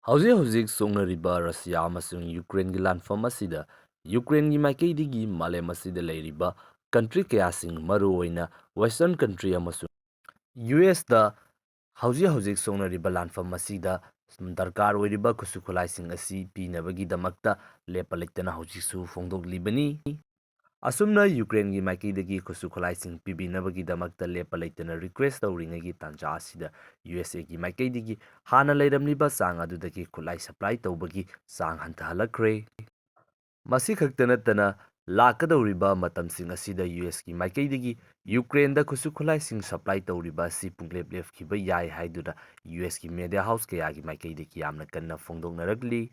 ꯍꯧꯖꯤꯛ ꯁꯣꯛꯅꯔꯤꯕ ꯔꯁꯤꯌꯥ ꯑꯃꯁꯨꯡ ꯌꯨꯀ꯭ꯔꯦꯟꯒꯤ ꯂꯥꯟꯐꯝ ꯑꯁꯤꯗ ꯌꯨꯀ꯭ꯔꯦꯟꯒꯤ ꯃꯥꯏꯀꯩꯗꯒꯤ ꯃꯥꯂꯦꯝ ꯑꯁꯤꯗ ꯂꯩꯔꯤꯕ ꯀꯟꯇ꯭ꯔꯤ ꯀꯌꯥꯁꯤꯡ ꯃꯔꯨꯑꯣꯏꯅ ꯋꯦꯁꯇꯔꯟ ꯀꯟꯇ꯭ꯔꯤ ꯑꯃꯁꯨꯡ ꯌꯨ.ꯑꯦꯁꯇ ꯍꯧꯖꯤꯛ ꯁꯣꯛꯅꯔꯤꯕ ꯂꯥꯟꯐꯝ ꯑꯁꯤꯗ ꯗꯔꯀꯥꯔ ꯑꯣꯏꯔꯤꯕ ꯈꯨꯠꯁꯨ ꯈꯨꯠꯂꯥꯏꯁꯤꯡ ꯑꯁꯤ ꯄꯤꯅꯕꯒꯤꯗꯃꯛꯇ ꯂꯦꯞꯄ ꯂꯩꯇꯅ ꯍꯧꯖꯤꯛꯁꯨ ꯐꯣꯡꯗꯣꯛꯂꯤꯕꯅꯤ꯫ ꯑꯁꯨꯝꯅ ꯌꯨꯀ꯭ꯔꯦꯟꯒꯤ ꯃꯥꯏꯀꯩꯗꯒꯤ ꯈꯨꯠꯁꯨ ꯈꯨꯠꯂꯥꯏꯁꯤꯡ ꯄꯤꯕꯤꯅꯕꯒꯤꯗꯃꯛꯇ ꯂꯦꯞꯄ ꯂꯩꯇꯅ ꯔꯤꯀ꯭ꯋꯦꯁ ꯇꯧꯔꯤꯉꯩꯒꯤ ꯇꯥꯟꯖꯥ ꯑꯁꯤꯗ ꯌꯨ.ꯑꯦꯁ.ꯑꯦꯒꯤ ꯃꯥꯏꯀꯩꯗꯒꯤ ꯍꯥꯟꯅ ꯂꯩꯔꯝꯂꯤꯕ ꯆꯥꯡ ꯑꯗꯨꯗꯒꯤ ꯈꯨꯠꯂꯥꯏ ꯁꯄ꯭ꯂꯥꯏ ꯇꯧꯕꯒꯤ ꯆꯥꯡ ꯍꯟꯊꯍꯜꯂꯛꯈ꯭ꯔꯦ꯫ ꯃꯁꯤ ꯈꯛꯇ ꯅꯠꯇꯅ ꯂꯥꯛꯀꯗꯧꯔꯤꯕ ꯃꯇꯝꯁꯤꯡ ꯑꯁꯤꯗ ꯌꯨ.ꯑꯦꯁꯀꯤ ꯃꯥꯏꯀꯩꯗꯒꯤ ꯌꯨꯀ꯭ꯔꯦꯟꯗ ꯈꯨꯠꯁꯨ ꯈꯨꯠꯂꯥꯏꯁꯤꯡ ꯁꯄ꯭ꯂꯥꯏ ꯇꯧꯔꯤꯕ ꯑꯁꯤ ꯄꯨꯡꯂꯦꯞ ꯂꯦꯞꯈꯤꯕ ꯌꯥꯏ ꯍꯥꯏꯗꯨꯅ ꯌꯨ.ꯑꯦꯁꯀꯤ ꯃꯦꯗꯤꯌꯥ ꯍꯥꯎꯁ ꯀꯌꯥꯒꯤ ꯃꯥꯏꯀꯩꯗꯒꯤ ꯌꯥꯝꯅ ꯀꯟꯅ ꯐꯣꯡꯗꯣꯛꯅꯔꯛꯂꯤ꯫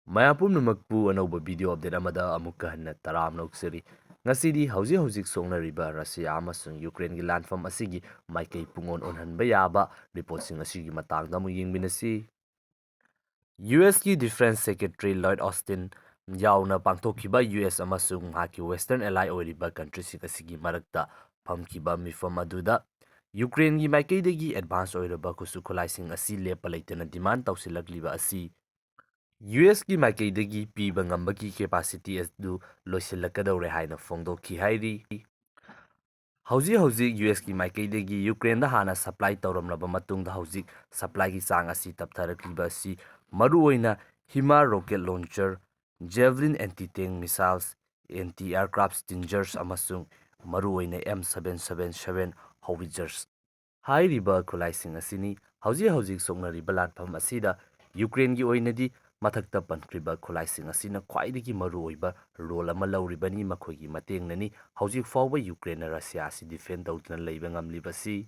ꯃꯌꯥꯝ ꯄꯨꯝꯅꯃꯛꯄꯨ ꯑꯅꯧꯕ ꯚꯤꯗꯤꯑꯣ ꯑꯞꯗꯦꯠ ꯑꯃꯗ ꯑꯃꯨꯛꯀ ꯍꯟꯅ ꯇꯔꯥꯝꯅ ꯑꯣꯛꯆꯔꯤ꯫ ꯉꯁꯤꯗꯤ ꯍꯧꯖꯤꯛ ꯁꯣꯛꯅꯔꯤꯕ ꯔꯁꯤꯌꯥ ꯑꯃꯁꯨꯡ ꯌꯨꯀ꯭ꯔꯦꯟꯒꯤ ꯂꯥꯟꯐꯝ ꯑꯁꯤꯒꯤ ꯃꯥꯏꯀꯩ ꯄꯨꯡꯑꯣꯟ ꯑꯣꯟꯍꯟꯕ ꯌꯥꯕ ꯔꯤꯄꯣꯔꯠꯁꯤꯡ ꯑꯁꯤꯒꯤ ꯃꯇꯥꯡꯗ ꯑꯃꯨꯛ ꯌꯦꯡꯃꯤꯟꯅꯁꯤ꯫ ꯌꯨ.ꯑꯦꯁꯀꯤ ꯗꯤꯐꯦꯟꯁ ꯁꯦꯀ꯭ꯔꯦꯇꯔꯤ ꯂꯣꯏꯗ ꯑꯣꯁꯇꯤꯟ ꯌꯥꯎꯅ ꯄꯥꯡꯊꯣꯛꯈꯤꯕ ꯌꯨ.ꯑꯦꯁ ꯑꯃꯁꯨꯡ ꯃꯍꯥꯛꯀꯤ ꯋꯦꯁꯇꯔꯟ ꯑꯦꯂꯥꯏ ꯑꯣꯏꯔꯤꯕ ꯀꯟꯇ꯭ꯔꯤꯁꯤꯡ ꯑꯁꯤꯒꯤ ꯃꯔꯛꯇ ꯐꯝꯈꯤꯕ ꯃꯤꯐꯝ ꯑꯗꯨꯗ ꯌꯨꯀ꯭ꯔꯦꯟꯒꯤ ꯃꯥꯏꯀꯩꯗꯒꯤ ꯑꯦꯗꯚꯥꯟꯁ ꯑꯣꯏꯔꯕ ꯈꯨꯠꯁꯨ ꯈꯨꯠꯂꯥꯏꯁꯤꯡ ꯑꯁꯤ ꯂꯦꯞꯄ ꯂꯩꯇꯅ ꯗꯤꯃꯥꯟ ꯇꯧꯁꯤꯜꯂꯛꯂꯤꯕ ꯑꯁꯤ ꯌꯨ.ꯑꯦꯁꯀꯤ ꯃꯥꯏꯀꯩꯗꯒꯤ ꯄꯤꯕ ꯉꯝꯕꯒꯤ ꯀꯦꯄꯥꯁꯤꯇꯤ ꯑꯗꯨ ꯂꯣꯏꯁꯤꯜꯂꯛꯀꯗꯧꯔꯦ ꯍꯥꯏꯅ ꯐꯣꯡꯗꯣꯛꯈꯤ ꯍꯥꯏꯔꯤ꯫ ꯍꯧꯖꯤꯛ ꯌꯨ.ꯑꯦꯁꯀꯤ ꯃꯥꯏꯀꯩꯗꯒꯤ ꯌꯨꯀ꯭ꯔꯦꯟꯗ ꯍꯥꯟꯅ ꯁꯄ꯭ꯂꯥꯏ ꯇꯧꯔꯝꯂꯕ ꯃꯇꯨꯡꯗ ꯍꯧꯖꯤꯛ ꯁꯄ꯭ꯂꯥꯏꯒꯤ ꯆꯥꯡ ꯑꯁꯤ ꯇꯞꯊꯔꯛꯂꯤꯕ ꯑꯁꯤ ꯃꯔꯨꯑꯣꯏꯅ ꯍꯤꯃꯥꯔ ꯔꯣꯀꯦꯠ ꯂꯣꯟꯆꯔ, ꯖꯦꯚꯂꯤꯟ ꯑꯦꯟꯇꯤ-ꯇꯦꯡ ꯃꯤꯁꯥꯏꯜꯁ, ꯑꯦꯟꯇꯤ-ꯑꯦꯌꯔꯀ꯭ꯔꯥꯐꯠ ꯁ꯭ꯇꯤꯟꯖꯔꯁ ꯑꯃꯁꯨꯡ ꯃꯔꯨꯑꯣꯏꯅ M777 ꯍꯣꯋꯤꯠꯖꯔꯁ ꯍꯥꯏꯔꯤꯕ ꯈꯨꯠꯂꯥꯏꯁꯤꯡ ꯑꯁꯤꯅꯤ꯫ ꯍꯧꯖꯤꯛ ꯁꯣꯛꯅꯔꯤꯕ ꯂꯥꯟꯐꯝ ꯑꯁꯤꯗ ꯌꯨꯀ꯭ꯔꯦꯟꯒꯤ ꯑꯣꯏꯅꯗꯤ ꯃꯊꯛꯇ ꯄꯟꯈ꯭ꯔꯤꯕ ꯈꯨꯠꯂꯥꯏꯁꯤꯡ ꯑꯁꯤꯅ ꯈ꯭ꯋꯥꯏꯗꯒꯤ ꯃꯔꯨꯑꯣꯏꯕ ꯔꯣꯜ ꯑꯃ ꯂꯧꯔꯤꯕꯅꯤ꯫ ꯃꯈꯣꯏꯒꯤ ꯃꯇꯦꯡꯅꯅꯤ ꯍꯧꯖꯤꯛ ꯐꯥꯎꯕ ꯌꯨꯀ꯭ꯔꯦꯟꯅ ꯔꯁꯤꯌꯥ ꯑꯁꯤ ꯗꯤꯐꯦꯟ ꯇꯧꯗꯨꯅ ꯂꯩꯕ ꯉꯝꯂꯤꯕꯁꯤ꯫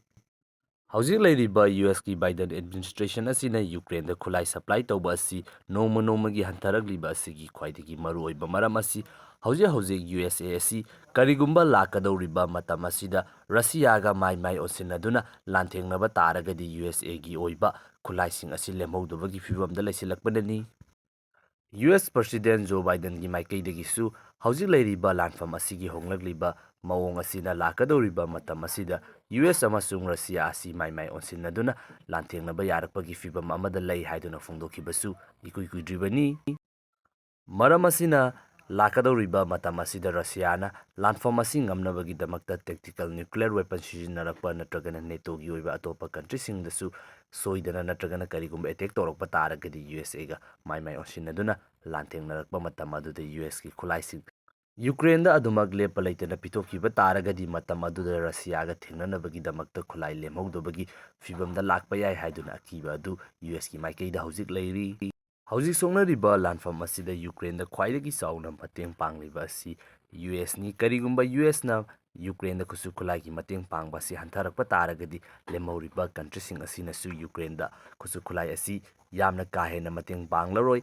ꯍꯧꯖꯤꯛ ꯂꯩꯔꯤꯕ ꯌꯨ.ꯑꯦꯁꯀꯤ ꯕꯥꯏꯗꯦꯟ ꯑꯦꯗꯃꯤꯅꯤꯁꯇ꯭ꯔꯦꯁꯟ ꯑꯁꯤꯅ ꯌꯨꯀ꯭ꯔꯦꯟꯗ ꯈꯨꯠꯂꯥꯏ ꯁꯄ꯭ꯂꯥꯏ ꯇꯧꯕ ꯑꯁꯤ ꯅꯣꯡꯃꯒꯤ ꯍꯟꯊꯔꯛꯂꯤꯕ ꯑꯁꯤꯒꯤ ꯈ꯭ꯋꯥꯏꯗꯒꯤ ꯃꯔꯨꯑꯣꯏꯕ ꯃꯔꯝ ꯑꯁꯤ ꯍꯧꯖꯤꯛ ꯌꯨ.ꯑꯦꯁ.ꯑꯦ ꯑꯁꯤ ꯀꯔꯤꯒꯨꯝꯕ ꯂꯥꯛꯀꯗꯧꯔꯤꯕ ꯃꯇꯝ ꯑꯁꯤꯗ ꯔꯁꯤꯌꯥꯒ ꯃꯥꯏ ꯑꯣꯟꯁꯤꯟꯅꯗꯨꯅ ꯂꯥꯟꯊꯦꯡꯅꯕ ꯇꯥꯔꯒꯗꯤ ꯌꯨ.ꯑꯦꯁ.ꯑꯦꯒꯤ ꯑꯣꯏꯕ ꯈꯨꯠꯂꯥꯏꯁꯤꯡ ꯑꯁꯤ ꯂꯦꯝꯍꯧꯗꯕꯒꯤ ꯐꯤꯚꯝꯗ ꯂꯩꯁꯤꯜꯂꯛꯄꯅꯅꯤ꯫ ꯌꯨ.ꯑꯦꯁ ꯄ꯭ꯔꯁꯤꯗꯦꯟꯠ ꯖꯣ ꯕꯥꯏꯗꯦꯟꯒꯤ ꯃꯥꯏꯀꯩꯗꯒꯤꯁꯨ ꯍꯧꯖꯤꯛ ꯂꯩꯔꯤꯕ ꯂꯥꯟꯐꯝ ꯑꯁꯤꯒꯤ ꯍꯣꯡꯂꯛꯂꯤꯕ ꯃꯑꯣꯡ ꯑꯁꯤꯅ ꯂꯥꯛꯀꯗꯧꯔꯤꯕ ꯃꯇꯝ ꯑꯁꯤꯗ ꯌꯨ.ꯑꯦꯁ ꯑꯃꯁꯨꯡ ꯔꯁꯤꯌꯥ ꯑꯁꯤ ꯃꯥꯏ ꯑꯣꯟꯁꯤꯟꯅꯗꯨꯅ ꯂꯥꯟꯊꯦꯡꯅꯕ ꯌꯥꯔꯛꯄꯒꯤ ꯐꯤꯚꯝ ꯑꯃꯗ ꯂꯩ ꯍꯥꯏꯗꯨꯅ ꯐꯣꯡꯗꯣꯛꯈꯤꯕꯁꯨ ꯏꯀꯨꯏ ꯀꯨꯏꯗ꯭ꯔꯤꯕꯅꯤ꯫ ꯃꯔꯝ ꯑꯁꯤꯅ ꯂꯥꯛꯀꯗꯧꯔꯤꯕ ꯃꯇꯝ ꯑꯁꯤꯗ ꯔꯁꯤꯌꯥꯅ ꯂꯥꯟꯐꯝ ꯑꯁꯤ ꯉꯝꯅꯕꯒꯤꯗꯃꯛꯇ ꯇꯦꯛꯇꯤꯀꯦꯜ ꯅ꯭ꯌꯨꯀ꯭ꯂꯤꯌꯔ ꯋꯦꯄꯟ ꯁꯤꯖꯤꯟꯅꯔꯛꯄ ꯅꯠꯇ꯭ꯔꯒꯅ ꯅꯦꯇꯣꯒꯤ ꯑꯣꯏꯕ ꯑꯇꯣꯞꯄ ꯀꯟꯇ꯭ꯔꯤꯁꯤꯡꯗꯁꯨ ꯁꯣꯏꯗꯅ ꯅꯠꯇ꯭ꯔꯒꯅ ꯀꯔꯤꯒꯨꯝꯕ ꯑꯦꯇꯦꯛ ꯇꯧꯔꯛꯄ ꯇꯥꯔꯒꯗꯤ ꯌꯨ.ꯑꯦꯁ.ꯑꯦꯒ ꯃꯥꯏ ꯑꯣꯟꯁꯤꯟꯅꯗꯨꯅ ꯂꯥꯟꯊꯦꯡꯅꯔꯛꯄ ꯃꯇꯝ ꯑꯗꯨꯗ ꯌꯨ.ꯑꯦꯁꯀꯤ ꯈꯨꯠꯂꯥꯏꯁꯤꯡ ꯌꯨꯀ꯭ꯔꯦꯟꯗ ꯑꯗꯨꯃꯛ ꯂꯦꯞꯄ ꯂꯩꯇꯅ ꯄꯤꯊꯣꯛꯈꯤꯕ ꯇꯥꯔꯒꯗꯤ ꯃꯇꯝ ꯑꯗꯨꯗ ꯔꯁꯤꯌꯥꯒ ꯊꯦꯡꯅꯅꯕꯒꯤꯗꯃꯛꯇ ꯈꯨꯠꯂꯥꯏ ꯂꯦꯝꯍꯧꯗꯕꯒꯤ ꯐꯤꯚꯝꯗ ꯂꯥꯛꯄ ꯌꯥꯏ ꯍꯥꯏꯗꯨꯅ ꯑꯀꯤꯕ ꯑꯗꯨ ꯌꯨ.ꯑꯦꯁꯀꯤ ꯃꯥꯏꯀꯩꯗ ꯍꯧꯖꯤꯛ ꯂꯩꯔꯤ꯫ ꯍꯧꯖꯤꯛ ꯁꯣꯛꯅꯔꯤꯕ ꯂꯥꯟꯐꯝ ꯑꯁꯤꯗ ꯌꯨꯀ꯭ꯔꯦꯟꯗ ꯈ꯭ꯋꯥꯏꯗꯒꯤ ꯆꯥꯎꯅ ꯃꯇꯦꯡ ꯄꯥꯡꯂꯤꯕ ꯑꯁꯤ ꯌꯨ.ꯑꯦꯁꯅꯤ꯫ ꯀꯔꯤꯒꯨꯝꯕ ꯌꯨ.ꯑꯦꯁꯅ ꯌꯨꯀ꯭ꯔꯦꯟꯗ ꯈꯨꯠꯁꯨ ꯈꯨꯠꯂꯥꯏꯒꯤ ꯃꯇꯦꯡ ꯄꯥꯡꯕ ꯑꯁꯤ ꯍꯟꯊꯔꯛꯄ ꯇꯥꯔꯒꯗꯤ ꯂꯦꯝꯍꯧꯔꯤꯕ ꯀꯟꯇ꯭ꯔꯤꯁꯤꯡ ꯑꯁꯤꯅꯁꯨ ꯌꯨꯀ꯭ꯔꯦꯟꯗ ꯈꯨꯠꯁꯨ ꯈꯨꯠꯂꯥꯏ ꯑꯁꯤ ꯌꯥꯝꯅ ꯀꯥ ꯍꯦꯟꯅ ꯃꯇꯦꯡ ꯄꯥꯡꯂꯔꯣꯏ꯫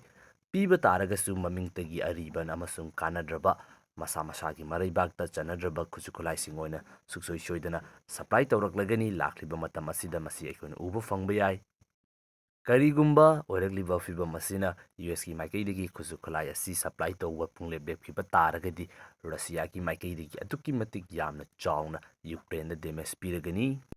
ꯄꯤꯕ ꯇꯥꯔꯒꯁꯨ ꯃꯃꯤꯡꯇꯒꯤ ꯑꯔꯤꯕ ꯑꯃꯁꯨꯡ ꯀꯥꯟꯅꯗ꯭ꯔꯕ ꯃꯁꯥꯒꯤ ꯃꯔꯩꯕꯥꯛꯇ ꯆꯟꯅꯗ꯭ꯔꯕ ꯈꯨꯠꯁꯨ ꯈꯨꯠꯂꯥꯏꯁꯤꯡ ꯑꯣꯏꯅ ꯁꯨꯡꯁꯣꯏ ꯁꯣꯏꯗꯅ ꯁꯄ꯭ꯂꯥꯏ ꯇꯧꯔꯛꯂꯒꯅꯤ꯫ ꯂꯥꯛꯂꯤꯕ ꯃꯇꯝ ꯑꯁꯤꯗ ꯃꯁꯤ ꯑꯩꯈꯣꯏꯅ ꯎꯕ ꯐꯪꯕ ꯌꯥꯏ꯫ ꯀꯔꯤꯒꯨꯝꯕ ꯑꯣꯏꯔꯛꯂꯤꯕ ꯐꯤꯚꯝ ꯑꯁꯤꯅ ꯌꯨ.ꯑꯦꯁꯀꯤ ꯃꯥꯏꯀꯩꯗꯒꯤ ꯈꯨꯠꯁꯨ ꯈꯨꯠꯂꯥꯏ ꯑꯁꯤ ꯁꯄ꯭ꯂꯥꯏ ꯇꯧꯕ ꯄꯨꯡꯂꯦꯞ ꯂꯦꯞꯈꯤꯕ ꯇꯥꯔꯒꯗꯤ ꯔꯁꯤꯌꯥꯒꯤ ꯃꯥꯏꯀꯩꯗꯒꯤ ꯑꯗꯨꯛꯀꯤ ꯃꯇꯤꯛ ꯌꯥꯝꯅ ꯆꯥꯎꯅ ꯌꯨꯀ꯭ꯔꯦꯟꯗ ꯗꯦꯃꯦꯖ ꯄꯤꯔꯒꯅꯤ꯫